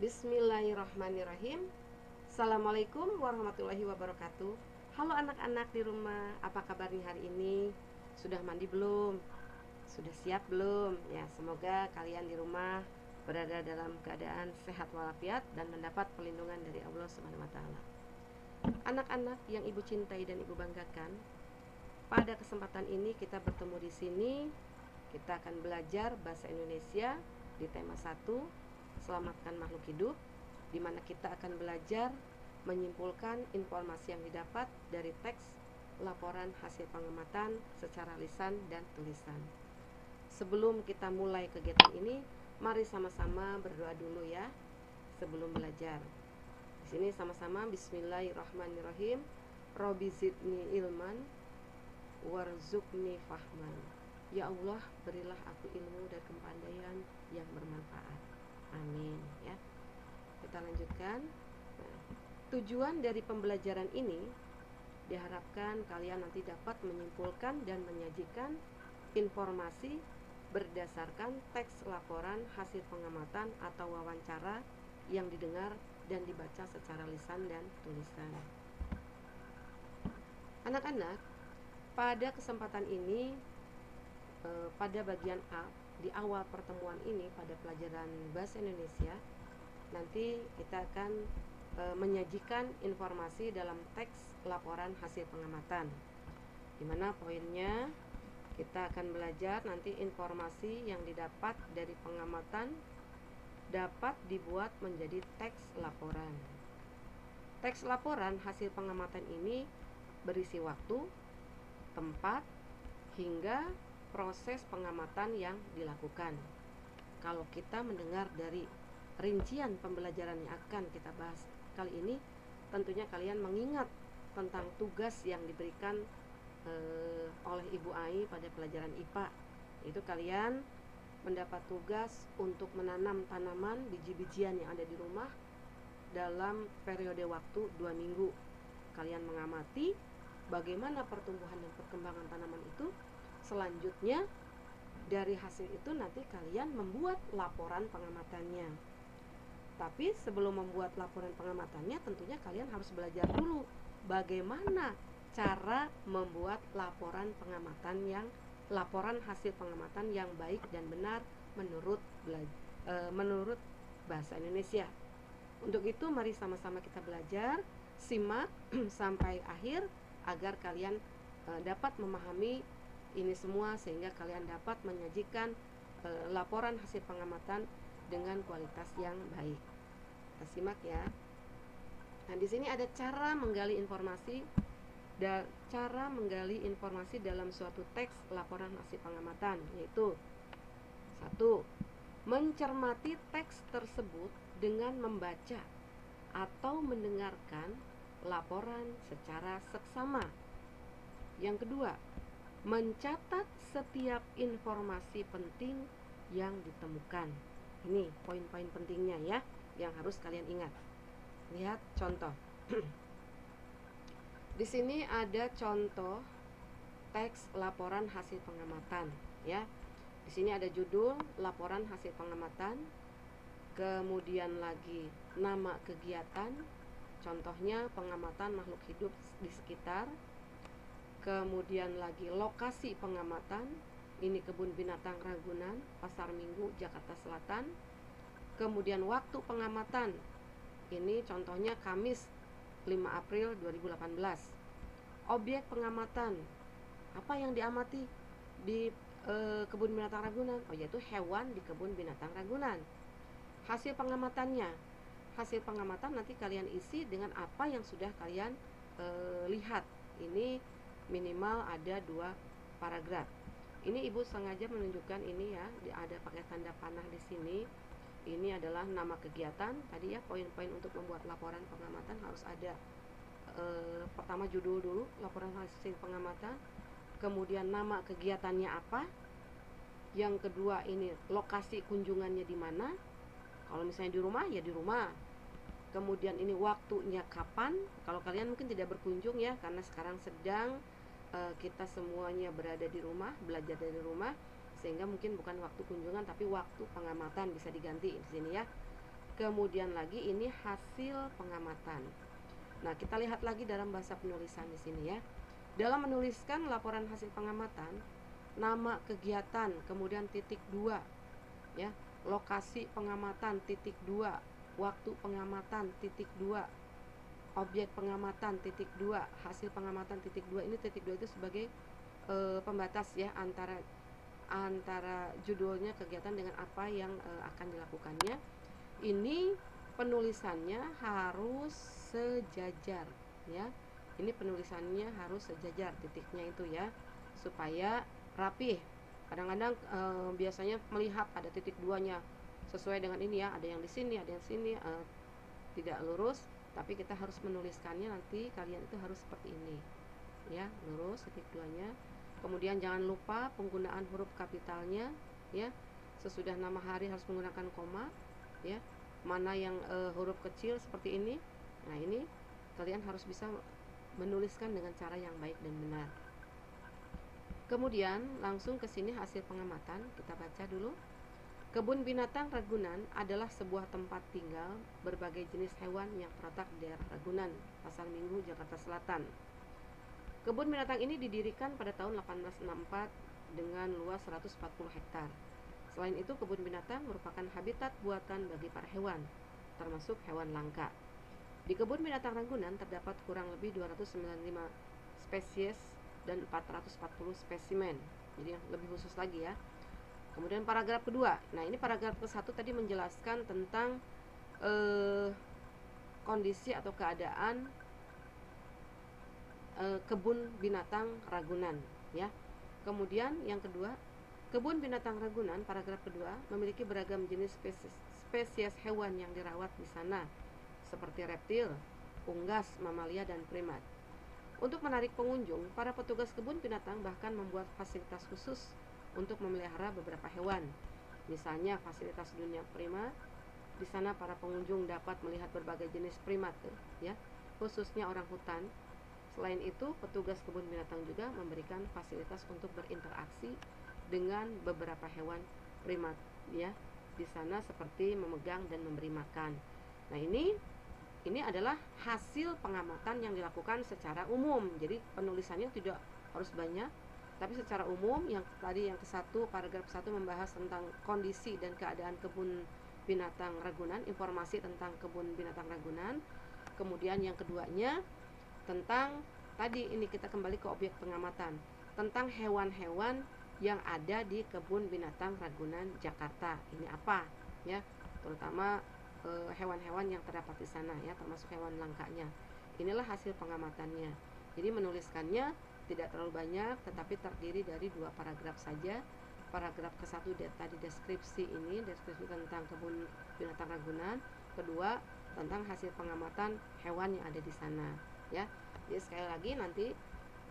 Bismillahirrahmanirrahim. Assalamualaikum warahmatullahi wabarakatuh. Halo anak-anak di rumah, apa kabarnya hari ini? Sudah mandi belum? Sudah siap belum? Ya, semoga kalian di rumah berada dalam keadaan sehat walafiat dan mendapat perlindungan dari Allah Subhanahu wa taala. Anak-anak yang Ibu cintai dan Ibu banggakan, pada kesempatan ini kita bertemu di sini. Kita akan belajar bahasa Indonesia di tema 1, selamatkan makhluk hidup, di mana kita akan belajar menyimpulkan informasi yang didapat dari teks laporan hasil pengamatan secara lisan dan tulisan. Sebelum kita mulai kegiatan ini, mari sama-sama berdoa dulu ya sebelum belajar. Di sini sama-sama Bismillahirrahmanirrahim. Robbi zidni ilman warzuqni fahman. Ya Allah, berilah aku ilmu dan kepandaian yang bermanfaat. Amin ya. Kita lanjutkan. Nah, tujuan dari pembelajaran ini diharapkan kalian nanti dapat menyimpulkan dan menyajikan informasi berdasarkan teks laporan hasil pengamatan atau wawancara yang didengar dan dibaca secara lisan dan tulisan. Anak-anak, pada kesempatan ini, pada bagian A, di awal pertemuan ini pada pelajaran bahasa Indonesia, nanti kita akan menyajikan informasi dalam teks laporan hasil pengamatan, dimana poinnya kita akan belajar nanti informasi yang didapat dari pengamatan dapat dibuat menjadi teks laporan. Teks laporan hasil pengamatan ini berisi waktu, tempat, hingga proses pengamatan yang dilakukan. Kalau kita mendengar dari rincian pembelajaran yang akan kita bahas kali ini, tentunya kalian mengingat tentang tugas yang diberikan oleh Ibu Ai pada pelajaran IPA. Itu kalian mendapat tugas untuk menanam tanaman biji-bijian yang ada di rumah dalam periode waktu 2 minggu. Kalian mengamati bagaimana pertumbuhan dan perkembangan tanaman itu. Selanjutnya dari hasil itu nanti kalian membuat laporan pengamatannya. Tapi sebelum membuat laporan pengamatannya, tentunya kalian harus belajar dulu bagaimana cara membuat laporan hasil pengamatan yang baik dan benar menurut bahasa Indonesia. Untuk itu mari sama-sama kita belajar, simak sampai akhir agar kalian dapat memahami ini semua sehingga kalian dapat menyajikan laporan hasil pengamatan dengan kualitas yang baik. Kita simak ya. Nah, di sini ada cara menggali informasi dalam suatu teks laporan hasil pengamatan, yaitu 1. Mencermati teks tersebut dengan membaca atau mendengarkan laporan secara seksama. Yang kedua, mencatat setiap informasi penting yang ditemukan. Ini poin-poin pentingnya ya, yang harus kalian ingat. Lihat contoh. Di sini ada contoh teks laporan hasil pengamatan ya. Di sini ada judul laporan hasil pengamatan, kemudian lagi nama kegiatan, contohnya pengamatan makhluk hidup di sekitar. Kemudian lagi lokasi pengamatan, ini kebun binatang Ragunan, Pasar Minggu, Jakarta Selatan. Kemudian waktu pengamatan, ini contohnya Kamis 5 April 2018. Objek pengamatan, apa yang diamati di kebun binatang Ragunan? Oh, yaitu hewan di kebun binatang Ragunan. Hasil pengamatannya, hasil pengamatan nanti kalian isi dengan apa yang sudah kalian lihat. Ini minimal ada 2 paragraf. Ini Ibu sengaja menunjukkan ini ya, ada pakai tanda panah di sini. Ini adalah nama kegiatan. Tadi ya, poin-poin untuk membuat laporan pengamatan harus ada pertama judul dulu, laporan hasil pengamatan. Kemudian nama kegiatannya apa. Yang kedua ini lokasi kunjungannya di mana. Kalau misalnya di rumah ya di rumah. Kemudian ini waktunya kapan. Kalau kalian mungkin tidak berkunjung ya, karena sekarang sedang kita semuanya berada di rumah, belajar dari rumah, sehingga mungkin bukan waktu kunjungan tapi waktu pengamatan bisa diganti di sini ya. kemudian lagi ini hasil pengamatan. Nah, kita lihat lagi dalam bahasa penulisan di sini ya. Dalam menuliskan laporan hasil pengamatan, nama kegiatan, kemudian titik 2 ya, lokasi pengamatan titik 2, waktu pengamatan titik 2, objek pengamatan titik 2, hasil pengamatan titik 2. Ini titik 2 itu sebagai pembatas ya antara judulnya kegiatan dengan apa yang akan dilakukannya. Ini penulisannya harus sejajar ya. Ini penulisannya harus sejajar titiknya itu ya, supaya rapih. Kadang-kadang biasanya melihat ada titik 2-nya sesuai dengan ini ya, ada yang di sini, ada yang di sini, tidak lurus, tapi kita harus menuliskannya nanti kalian itu harus seperti ini ya, lurus titik 2-nya. Kemudian jangan lupa penggunaan huruf kapitalnya ya. Sesudah nama hari harus menggunakan koma ya. Mana yang huruf kecil seperti ini. Nah, ini kalian harus bisa menuliskan dengan cara yang baik dan benar. Kemudian langsung ke sini hasil pengamatan, kita baca dulu. Kebun binatang Ragunan adalah sebuah tempat tinggal berbagai jenis hewan yang terletak di daerah Ragunan, Pasar Minggu, Jakarta Selatan. Kebun binatang ini didirikan pada tahun 1864 dengan luas 140 hektar. Selain itu, kebun binatang merupakan habitat buatan bagi para hewan, termasuk hewan langka. Di kebun binatang Ragunan terdapat kurang lebih 295 spesies dan 440 spesimen. Jadi yang lebih khusus lagi ya. Kemudian paragraf kedua. Nah, ini paragraf ke-1 tadi menjelaskan tentang kondisi atau keadaan kebun binatang Ragunan ya. Kemudian yang kedua, kebun binatang Ragunan paragraf kedua memiliki beragam jenis spesies hewan yang dirawat di sana, seperti reptil, unggas, mamalia, dan primat. Untuk menarik pengunjung, para petugas kebun binatang bahkan membuat fasilitas khusus untuk memelihara beberapa hewan. Misalnya fasilitas dunia primat. Di sana para pengunjung dapat melihat berbagai jenis primat ya, khususnya orang hutan. Selain itu, petugas kebun binatang juga memberikan fasilitas untuk berinteraksi dengan beberapa hewan primat ya di sana, seperti memegang dan memberi makan. Nah, ini adalah hasil pengamatan yang dilakukan secara umum. Jadi penulisannya tidak harus banyak, tapi secara umum. Yang tadi yang ke-1, paragraf 1 membahas tentang kondisi dan keadaan kebun binatang Ragunan, informasi tentang kebun binatang Ragunan. Kemudian yang keduanya tentang tadi ini kita kembali ke objek pengamatan, tentang hewan-hewan yang ada di kebun binatang Ragunan Jakarta. Ini apa ya? Terutama hewan-hewan yang terdapat di sana ya, termasuk hewan langkanya. Inilah hasil pengamatannya. Jadi menuliskannya tidak terlalu banyak, tetapi terdiri dari 2 paragraf saja. Paragraf ke-1 tadi deskripsi tentang kebun binatang Ragunan. Kedua, tentang hasil pengamatan hewan yang ada di sana ya. Jadi sekali lagi nanti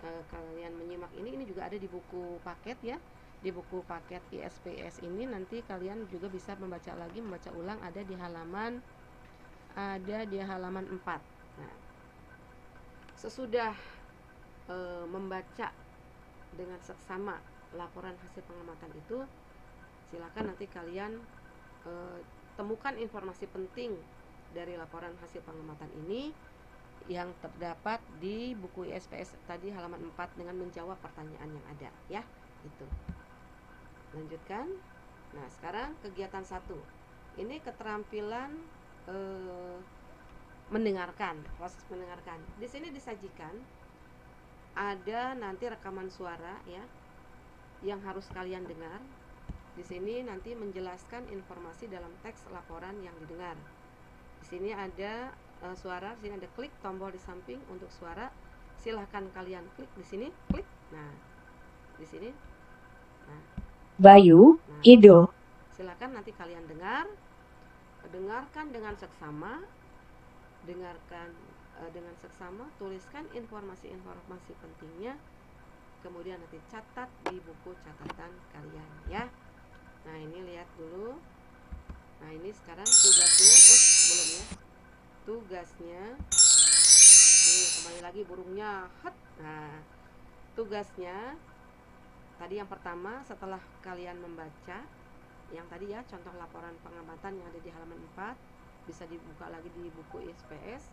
kalian menyimak ini juga ada di buku paket ya. Di buku paket ISPS ini nanti kalian juga bisa membaca ulang, ada di halaman 4. Nah, sesudah membaca dengan seksama laporan hasil pengamatan itu, silakan nanti kalian temukan informasi penting dari laporan hasil pengamatan ini yang terdapat di buku ISPS tadi halaman 4 dengan menjawab pertanyaan yang ada ya. Itu. Lanjutkan. Nah, sekarang kegiatan 1. Ini keterampilan mendengarkan, proses mendengarkan. Di sini disajikan ada nanti rekaman suara ya yang harus kalian dengar. Di sini nanti menjelaskan informasi dalam teks laporan yang didengar. Di sini ada suara, di sini ada klik tombol di samping untuk suara. Silahkan kalian klik di sini, klik. Nah, di sini. Nah, Bayu, Ido. Silahkan nanti kalian dengarkan dengan seksama. Dengarkan dengan seksama, tuliskan informasi-informasi pentingnya. Kemudian nanti catat di buku catatan kalian ya. Nah, ini lihat dulu. Nah, ini sekarang tugasnya, belum ya. Tugasnya, ini kembali lagi burungnya. Nah, tugasnya tadi yang pertama, setelah kalian membaca yang tadi ya, contoh laporan pengamatan yang ada di halaman 4, bisa dibuka lagi di buku ISPS.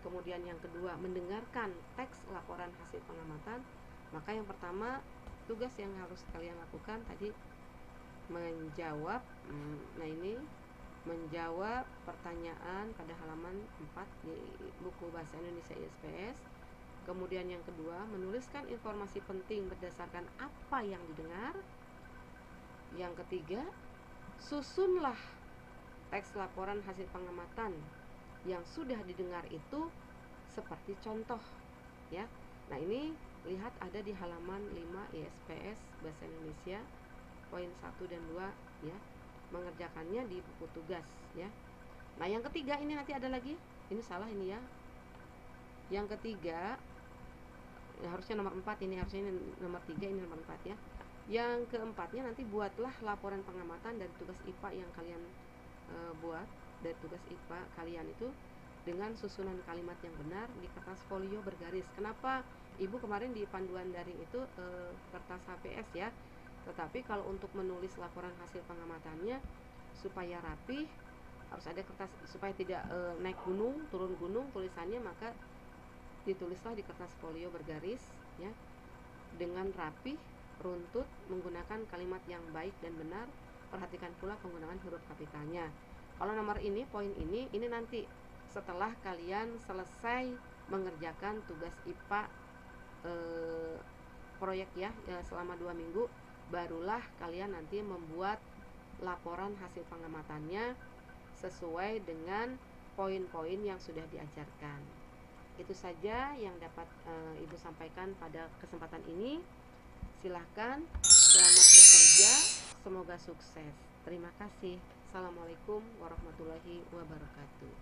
Kemudian yang kedua, mendengarkan teks laporan hasil pengamatan. Maka yang pertama, tugas yang harus kalian lakukan tadi menjawab menjawab pertanyaan pada halaman 4 di buku Bahasa Indonesia ISPS. Kemudian yang kedua, menuliskan informasi penting berdasarkan apa yang didengar. Yang ketiga, susunlah teks laporan hasil pengamatan yang sudah didengar itu seperti contoh, ya. Nah, ini lihat ada di halaman 5 ISPS Bahasa Indonesia poin 1 dan 2, ya. Mengerjakannya di buku tugas, ya. Nah, yang ketiga ini nanti ada lagi. Ini salah ini ya. Yang ketiga, ya harusnya nomor 4, ini harusnya ini nomor 3, ini nomor 4, ya. Yang keempatnya, nanti buatlah laporan pengamatan dari tugas IPA yang kalian buat, dari tugas IPA kalian itu dengan susunan kalimat yang benar di kertas folio bergaris. Kenapa Ibu kemarin di panduan daring itu kertas HPS, ya. Tetapi kalau untuk menulis laporan hasil pengamatannya supaya rapi, harus ada kertas, supaya tidak naik gunung, turun gunung tulisannya, maka ditulislah di kertas folio bergaris, ya, dengan rapi, runtut, menggunakan kalimat yang baik dan benar. Perhatikan pula penggunaan huruf kapitalnya. Kalau nomor ini, poin ini nanti setelah kalian selesai mengerjakan tugas IPA proyek, ya, selama 2 minggu, barulah kalian nanti membuat laporan hasil pengamatannya sesuai dengan poin-poin yang sudah diajarkan. Itu saja yang dapat Ibu sampaikan pada kesempatan ini. Silahkan, selamat bekerja, semoga sukses. Terima kasih. Assalamualaikum warahmatullahi wabarakatuh.